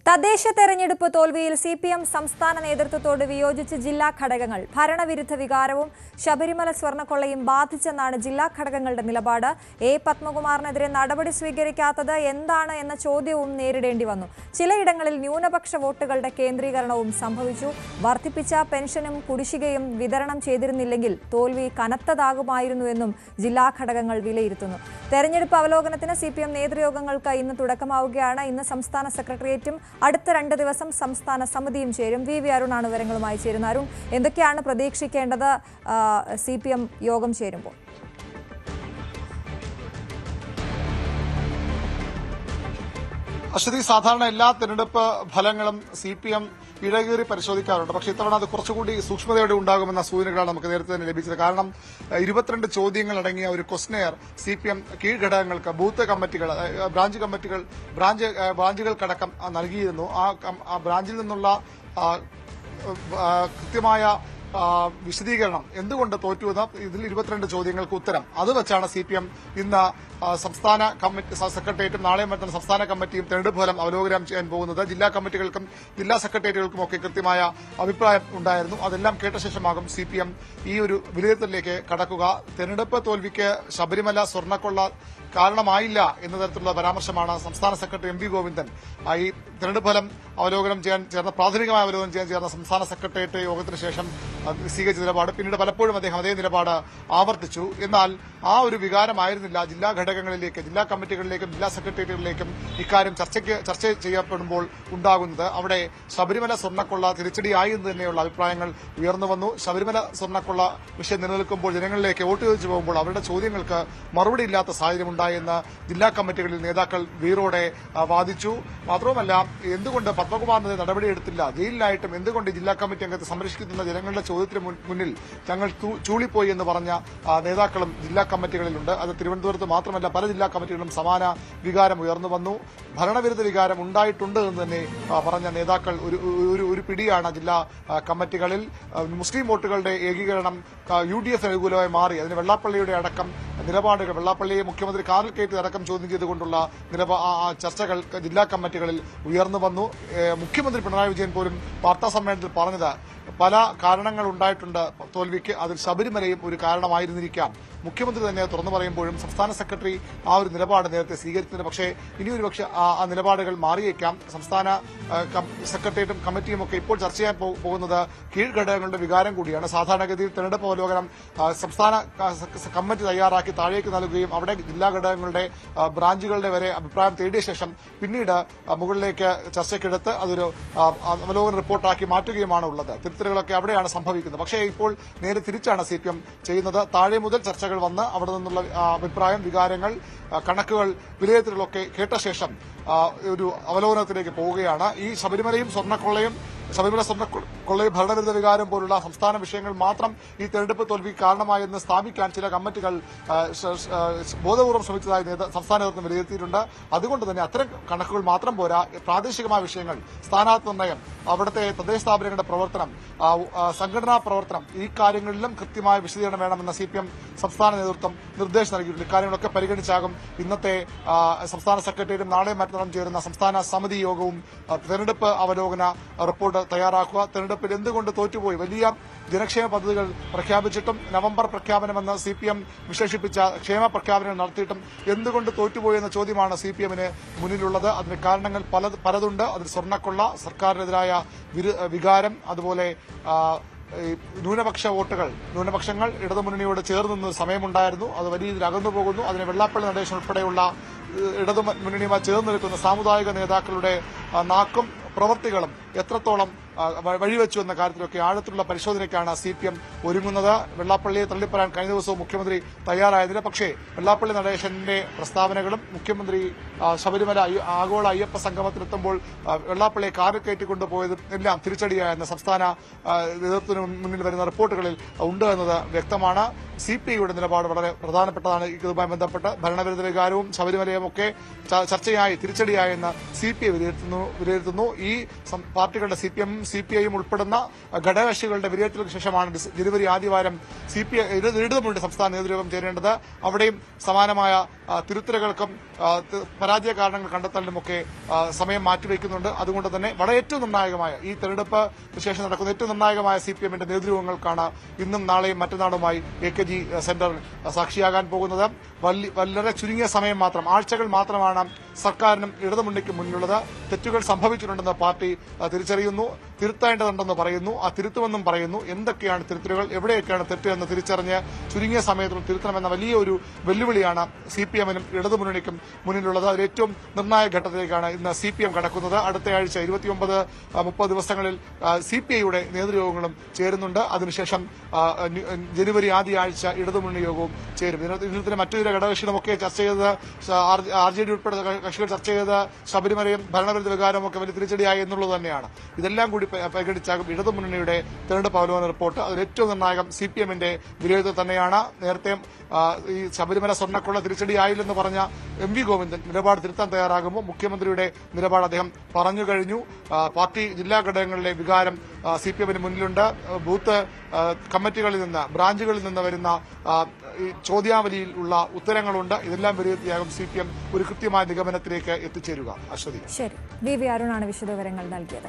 തദ്ദേശ തെരഞ്ഞെടുപ്പ് തോൽവിയിൽ സിപിഎം സംസ്ഥാന നേതൃത്വത്തോട് വിയോജിച്ച് ജില്ലാ ഘടകങ്ങൾ ഭരണവിരുദ്ധ വികാരവും ശബരിമല സ്വർണ്ണക്കൊള്ളയും ബാധിച്ചെന്നാണ് ജില്ലാ ഘടകങ്ങളുടെ നിലപാട്. എ പത്മകുമാറിനെതിരെ നടപടി സ്വീകരിക്കാത്തത് എന്താണ് എന്ന ചോദ്യവും നേരിടേണ്ടി വന്നു. ചിലയിടങ്ങളിൽ ന്യൂനപക്ഷ വോട്ടുകളുടെ കേന്ദ്രീകരണവും സംഭവിച്ചു. വർദ്ധിപ്പിച്ച പെൻഷനും കുടിശ്ശികയും വിതരണം ചെയ്തിരുന്നില്ലെങ്കിൽ തോൽവി കനത്തതാകുമായിരുന്നുവെന്നും ജില്ലാ ഘടകങ്ങൾ വിലയിരുത്തുന്നു. തെരഞ്ഞെടുപ്പ് അവലോകനത്തിന് സിപിഎം നേതൃയോഗങ്ങൾക്ക് ഇന്ന് തുടക്കമാവുകയാണ്. ഇന്ന് സംസ്ഥാന സെക്രട്ടേറിയറ്റും അടുത്ത 2 ദിവസം സംസ്ഥാന സമിതിയും ചേരും. വി അരുണാണ് വിവരങ്ങളുമായി ചേരുന്നത്. അരുൺ, എന്തൊക്കെയാണ് പ്രതീക്ഷിക്കേണ്ടത് സിപിഎം യോഗം ചേരുമ്പോൾ? അശ്വതി, സാധാരണ എല്ലാ തെരഞ്ഞെടുപ്പ് ഫലങ്ങളും സിപിഎം ഇഴകീറി പരിശോധിക്കാറുണ്ട്. പക്ഷേ ഇത്തവണ അത് കുറച്ചുകൂടി സൂക്ഷ്മതയോടെ ഉണ്ടാകുമെന്ന സൂചനകളാണ് നമുക്ക് നേരത്തെ തന്നെ ലഭിച്ചത്. കാരണം 22 ചോദ്യങ്ങൾ അടങ്ങിയ ഒരു ക്വസ്റ്റനെയർ സിപിഎം കീഴ്ഘടകങ്ങൾക്ക് ബൂത്ത് കമ്മിറ്റികൾ, ബ്രാഞ്ചുകൾക്കടക്കം നൽകിയിരുന്നു. ആ ബ്രാഞ്ചിൽ നിന്നുള്ള കൃത്യമായ വിശദീകരണം എന്തുകൊണ്ട് തോറ്റുവെന്ന ഇതിൽ 22 ചോദ്യങ്ങൾക്ക് ഉത്തരം അത് വെച്ചാണ് സിപിഎം ഇന്ന് സംസ്ഥാന കമ്മിറ്റി സെക്രട്ടേറിയറ്റും നാളെ മറ്റന്നാൾ സംസ്ഥാന കമ്മിറ്റിയും തെരഞ്ഞെടുപ്പ് ഫലം അവലോകനം ചെയ്യാൻ പോകുന്നത്. ജില്ലാ കമ്മിറ്റികൾക്കും ജില്ലാ സെക്രട്ടേറിയറ്റുകൾക്കും ഒക്കെ കൃത്യമായ അഭിപ്രായം ഉണ്ടായിരുന്നു. അതെല്ലാം കേട്ട ശേഷമാകും സിപിഎം ഈ ഒരു വിലയിരുത്തലിലേക്ക് കടക്കുക. തെരഞ്ഞെടുപ്പ് തോൽവിക്ക് ശബരിമല സ്വർണ്ണക്കൊള്ള കാരണമായില്ല എന്ന തരത്തിലുള്ള പരാമർശമാണ് സംസ്ഥാന സെക്രട്ടറി എം വി ഗോവിന്ദൻ ഈ തെരഞ്ഞെടുപ്പ് ഫലം അവലോകനം ചെയ്യാൻ ചേർന്ന പ്രാഥമികമായ അവലോകനം ചെയ്യാൻ ചേർന്ന സംസ്ഥാന സെക്രട്ടേറിയറ്റ് യോഗത്തിന് ശേഷം സ്വീകരിച്ച നിലപാട്. പിന്നീട് പലപ്പോഴും അദ്ദേഹം അതേ നിലപാട് ആവർത്തിച്ചു. എന്നാൽ ആ ഒരു വികാരമായിരുന്നില്ല ജില്ലാ ഘടകങ്ങളിലേക്ക്, ജില്ലാ കമ്മിറ്റികളിലേക്കും ജില്ലാ സെക്രട്ടേറിയറ്റുകളിലേക്കും ഇക്കാര്യം ചർച്ച ചെയ്യപ്പെടുമ്പോൾ ഉണ്ടാകുന്നത്. അവിടെ ശബരിമല സ്വർണ്ണക്കൊള്ള തിരിച്ചടിയായി എന്ന് തന്നെയുള്ള അഭിപ്രായങ്ങൾ ഉയർന്നു വന്നു. ശബരിമല സ്വർണ്ണക്കൊള്ള വിഷയം നിലനിൽക്കുമ്പോൾ ജനങ്ങളിലേക്ക് വോട്ട് ചോദിച്ചു പോകുമ്പോൾ അവരുടെ ചോദ്യങ്ങൾക്ക് മറുപടിയില്ലാത്ത സാഹചര്യം ഉണ്ടായെന്ന് ജില്ലാ കമ്മിറ്റികളിൽ നേതാക്കൾ വീറോടെ വാദിച്ചു. മാത്രവുമല്ല, എന്തുകൊണ്ട് പത്മകുമാറിനെതിരെ നടപടിയെടുത്തില്ല, ജയിലിലായിട്ടും എന്തുകൊണ്ട് ജില്ലാ കമ്മിറ്റി അംഗത്തെ സംരക്ഷിക്കുന്ന ജനങ്ങളുടെ ചോദ്യത്തിന് മുന്നിൽ ഞങ്ങൾ ചൂളിപ്പോയി എന്ന് പറഞ്ഞ നേതാക്കളും ജില്ലാ കമ്മിറ്റികളിലുണ്ട്. അത് തിരുവനന്തപുരത്ത് മാത്രമല്ല പല ജില്ലാ കമ്മിറ്റികളിലും സമാന വികാരം ഉയർന്നു വന്നു. ഭരണവിരുദ്ധ വികാരം ഉണ്ടായിട്ടുണ്ട് എന്ന് തന്നെ പറഞ്ഞ നേതാക്കൾ ഒരു പിടിയാണ് ജില്ലാ കമ്മിറ്റികളിൽ. മുസ്ലിം വോട്ടുകളുടെ ഏകീകരണം UDF അനുകൂലമായി മാറി. അതിന് വെള്ളാപ്പള്ളിയുടെ അടക്കം നിലപാടുകൾ, വെള്ളാപ്പള്ളിയെ മുഖ്യമന്ത്രി കാറിൽ കയറ്റി അടക്കം ചോദ്യം ചെയ്തുകൊണ്ടുള്ള ചർച്ചകൾ ജില്ലാ കമ്മിറ്റികളിൽ ഉയർന്നു വന്നു. മുഖ്യമന്ത്രി പിണറായി വിജയൻ പോലും വാർത്താ സമ്മേളനത്തിൽ പറഞ്ഞത് പല കാരണങ്ങൾ ഉണ്ടായിട്ടുണ്ട് തോൽവിക്ക്, അതിൽ ശബരിമലയും ഒരു കാരണമായിരുന്നിരിക്കാം. മുഖ്യമന്ത്രി തന്നെ തുറന്നു പറയുമ്പോഴും സംസ്ഥാന സെക്രട്ടറി ആ ഒരു നിലപാട് നേരത്തെ സ്വീകരിച്ചിട്ടുണ്ട്. പക്ഷേ ഇനിയൊരു പക്ഷേ ആ നിലപാടുകൾ മാറിയേക്കാം. സംസ്ഥാന സെക്രട്ടേറിയറ്റും കമ്മിറ്റിയും ഒക്കെ ഇപ്പോൾ ചർച്ച ചെയ്യാൻ പോകുന്നത് കീഴ്ഘടകങ്ങളുടെ വികാരം കൂടിയാണ്. സാധാരണഗതിയിൽ തെരഞ്ഞെടുപ്പ് അവലോകനം സംസ്ഥാന കമ്മിറ്റി തയ്യാറാക്കി താഴേക്ക് നൽകുകയും അവിടെ ജില്ലാ ഘടകങ്ങളുടെ ബ്രാഞ്ചുകളുടെ വരെ അഭിപ്രായം തേടിയ ശേഷം പിന്നീട് മുകളിലേക്ക് ചർച്ചയ്ക്കെടുത്ത് അതൊരു അവലോകന റിപ്പോർട്ടാക്കി മാറ്റുകയുമാണ് ഉള്ളത്. തിരുത്തലുകളൊക്കെ അവിടെയാണ് സംഭവിക്കുന്നത്. പക്ഷേ ഇപ്പോൾ നേരെ തിരിച്ചാണ് സിപിഎം ചെയ്യുന്നത്. താഴെ മുതൽ ചർച്ചകൾ വന്ന് അവിടെ നിന്നുള്ള അഭിപ്രായം, വികാരങ്ങൾ, കണക്കുകൾ, വിലയിരുത്തലുകളൊക്കെ കേട്ട ശേഷം ഒരു അവലോകനത്തിലേക്ക് പോവുകയാണ്. ഈ ശബരിമല സ്വർണ്ണക്കൊള്ളയും ഭരണവിരുദ്ധ വികാരം പോലുള്ള സംസ്ഥാന വിഷയങ്ങൾ മാത്രം ഈ തെരഞ്ഞെടുപ്പ് തോൽവിക്ക് കാരണമായെന്ന് സ്ഥാപിക്കാൻ ചില കമ്മിറ്റികൾ ബോധപൂർവ്വം ശ്രമിച്ചതായി സംസ്ഥാന നേതൃത്വം വിലയിരുത്തിയിട്ടുണ്ട്. അതുകൊണ്ട് തന്നെ അത്തരം കണക്കുകൾ മാത്രം പോരാ, പ്രാദേശികമായ വിഷയങ്ങൾ, സ്ഥാനാർത്ഥി നിർണ്ണയം, അവിടുത്തെ തദ്ദേശ സ്ഥാപനങ്ങളുടെ പ്രവർത്തനം, സംഘടനാ പ്രവർത്തനം, ഈ കാര്യങ്ങളിലും കൃത്യമായ വിശദീകരണം വേണമെന്ന സിപിഎം സംസ്ഥാന നേതൃത്വം നിർദ്ദേശം നൽകിയിട്ടുണ്ട്. ഇക്കാര്യങ്ങളൊക്കെ പരിഗണിച്ചാകും ഇന്നത്തെ സംസ്ഥാന സെക്രട്ടേറിയറ്റും നാളെ മറ്റന്നാളും ചേരുന്ന സംസ്ഥാന സമിതി യോഗവും തെരഞ്ഞെടുപ്പ് അവലോകന റിപ്പോർട്ട് തയ്യാറാക്കുക. തെരഞ്ഞെടുപ്പിൽ എന്തുകൊണ്ട് തോറ്റുപോയി? വലിയ ജനക്ഷേമ പദ്ധതികൾ പ്രഖ്യാപിച്ചിട്ടും നവംബർ പ്രഖ്യാപനമെന്ന് സിപിഎം വിശേഷിപ്പിച്ച ക്ഷേമ പ്രഖ്യാപനങ്ങൾ നടത്തിയിട്ടും എന്തുകൊണ്ട് തോറ്റുപോയി എന്ന ചോദ്യമാണ് സിപിഎമ്മിന് മുന്നിലുള്ളത്. അതിന് കാരണങ്ങൾ പലതുണ്ട്. അതിൽ സ്വർണ്ണക്കൊള്ള, സർക്കാരിനെതിരായ വികാരം, അതുപോലെ ന്യൂനപക്ഷങ്ങൾ ഇടതുമുന്നണിയോട് ചേർന്ന് നിന്നൊരു സമയമുണ്ടായിരുന്നു. അത് വലിയ രീതിയിൽ അകന്നു പോകുന്നു. അതിന് വെള്ളാപ്പള്ളി നടേശൻ ഉൾപ്പെടെയുള്ള ഇടതുമുന്നണിയുമായി ചേർന്ന് നിൽക്കുന്ന സാമുദായിക നേതാക്കളുടെ നാക്കും പ്രവൃത്തികളും എത്രത്തോളം വഴിവെച്ചു എന്ന കാര്യത്തിലൊക്കെ ആഴത്തിലുള്ള പരിശോധനയ്ക്കാണ് സിപിഎം ഒരുങ്ങുന്നത്. വെള്ളാപ്പള്ളിയെ തള്ളിപ്പറയാൻ കഴിഞ്ഞ ദിവസവും മുഖ്യമന്ത്രി തയ്യാറായതിന് പക്ഷേ വെള്ളാപ്പള്ളി നടേശന്റെ പ്രസ്താവനകളും മുഖ്യമന്ത്രി ശബരിമല ആഗോള അയ്യപ്പ സംഗമത്തിലെത്തുമ്പോൾ വെള്ളാപ്പള്ളിയെ കാറിൽ കയറ്റിക്കൊണ്ടുപോയതും എല്ലാം തിരിച്ചടിയായെന്ന് സംസ്ഥാന നേതൃത്വത്തിന് മുന്നിൽ വരുന്ന റിപ്പോർട്ടുകളിൽ ഉണ്ട് എന്നത് വ്യക്തമാണ്. സിപിഐയുടെ നിലപാട് വളരെ പ്രധാനപ്പെട്ടതാണ്. ഇതുമായി ബന്ധപ്പെട്ട് ഭരണവിരുദ്ധ വികാരവും ശബരിമലയും ഒക്കെ ചർച്ചയായി തിരിച്ചടിയായെന്ന് സിപിഐ വിലയിരുത്തുന്നു. ഈ പാർട്ടികളുടെ CPM, CPI ഉൾപ്പെടുന്ന ഘടകകക്ഷികളുടെ വിലയിരുത്തലുകൾക്ക് ശേഷമാണ് ജനുവരി ആദ്യവാരം ഇടതുമുന്നണി സംസ്ഥാന നേതൃയോഗം ചേരേണ്ടത്. അവിടെയും സമാനമായ തിരുത്തലുകൾക്കും പരാജയ കാരണങ്ങൾ കണ്ടെത്തലിനുമൊക്കെ സമയം മാറ്റിവെക്കുന്നുണ്ട്. അതുകൊണ്ട് തന്നെ വളരെ ഏറ്റവും നിർണായകമായ ഈ തെരഞ്ഞെടുപ്പ് ശേഷം നടക്കുന്ന ഏറ്റവും നിർണായകമായ CPMന്റെ നേതൃയോഗങ്ങൾക്കാണ് ഇന്നും നാളെയും മറ്റന്നാളുമായി AKG സെന്റർ സാക്ഷിയാകാൻ പോകുന്നത്. വളരെ ചുരുങ്ങിയ സമയം മാത്രം, ആഴ്ചകൾ മാത്രമാണ് സർക്കാരിനും ഇടതുമുന്നണിക്കും മുന്നിലുള്ളത്. തെറ്റുകൾ സംഭവിച്ചിട്ടുണ്ടെന്ന് പാർട്ടി തിരിച്ചറിയുന്നു, തിരുത്തേണ്ടതുണ്ടെന്ന് പറയുന്നു, ആ തിരുത്തുമെന്നും പറയുന്നു. എന്തൊക്കെയാണ് തിരുത്തലുകൾ, എവിടെയൊക്കെയാണ് തെറ്റ് എന്ന് തിരിച്ചറിഞ്ഞ് ചുരുങ്ങിയ സമയത്തിൽ തിരുത്തണമെന്ന വലിയൊരു വെല്ലുവിളിയാണ് CPMനും ഇടതുമുന്നണിക്കും മുന്നിലുള്ളത്. അതിൽ ഏറ്റവും നിർണായക ഘട്ടത്തിലേക്കാണ് ഇന്ന് CPM കടക്കുന്നത്. അടുത്ത ആഴ്ച 29-30 ദിവസങ്ങളിൽ CPIയുടെ നേതൃയോഗങ്ങളും ചേരുന്നുണ്ട്. അതിനുശേഷം ജനുവരി ആദ്യ ആഴ്ച ഇടതുമുന്നണി യോഗവും ചേരും. ഇതിനകത്തിന് മറ്റൊരു ഘടകകക്ഷികളുമൊക്കെ ചർച്ച ചെയ്തത്, RJD ഉൾപ്പെടെ കക്ഷികൾ ചർച്ച ചെയ്ത് ശബരിമലയും ഭരണവിരുദ്ധ വികാരവും ഒക്കെ വലിയ തിരിച്ചടിയായി എന്നുള്ളത് തന്നെയാണ്. ഇതെല്ലാം കൂടി പരിഗണിച്ചാകും ഇടതുമുന്നണിയുടെ തെരഞ്ഞെടുപ്പ് അവലോകന റിപ്പോർട്ട്. അതിൽ ഏറ്റവും നിർണായകം CPMന്റെ വിലയിരുത്തൽ തന്നെയാണ്. നേരത്തെ ഈ ശബരിമല സ്വർണ്ണക്കൊള്ള തിരിച്ചടിയായില്ലെന്ന് പറഞ്ഞ MV ഗോവിന്ദൻ നിലപാട് തിരുത്താൻ തയ്യാറാകുമ്പോൾ മുഖ്യമന്ത്രിയുടെ നിലപാട് അദ്ദേഹം പറഞ്ഞു കഴിഞ്ഞു. പാർട്ടി ജില്ലാ ഘടകങ്ങളിലെ വികാരം CPMന് മുന്നിലുണ്ട്. ബൂത്ത് കമ്മിറ്റികളിൽ നിന്ന്, ബ്രാഞ്ചുകളിൽ നിന്ന് വരുന്ന ചോദ്യാവലിയിൽ ഉള്ള ഉത്തരങ്ങളുണ്ട്. ഇതെല്ലാം വിലയിരുത്തിയാകും CPM ഒരു കൃത്യമായ നിഗമനത്തിലേക്ക് എത്തിച്ചേരുക. അശ്വതി. ശരി, VV അരുണാണ് വിശദവിവരങ്ങൾ നൽകിയത്.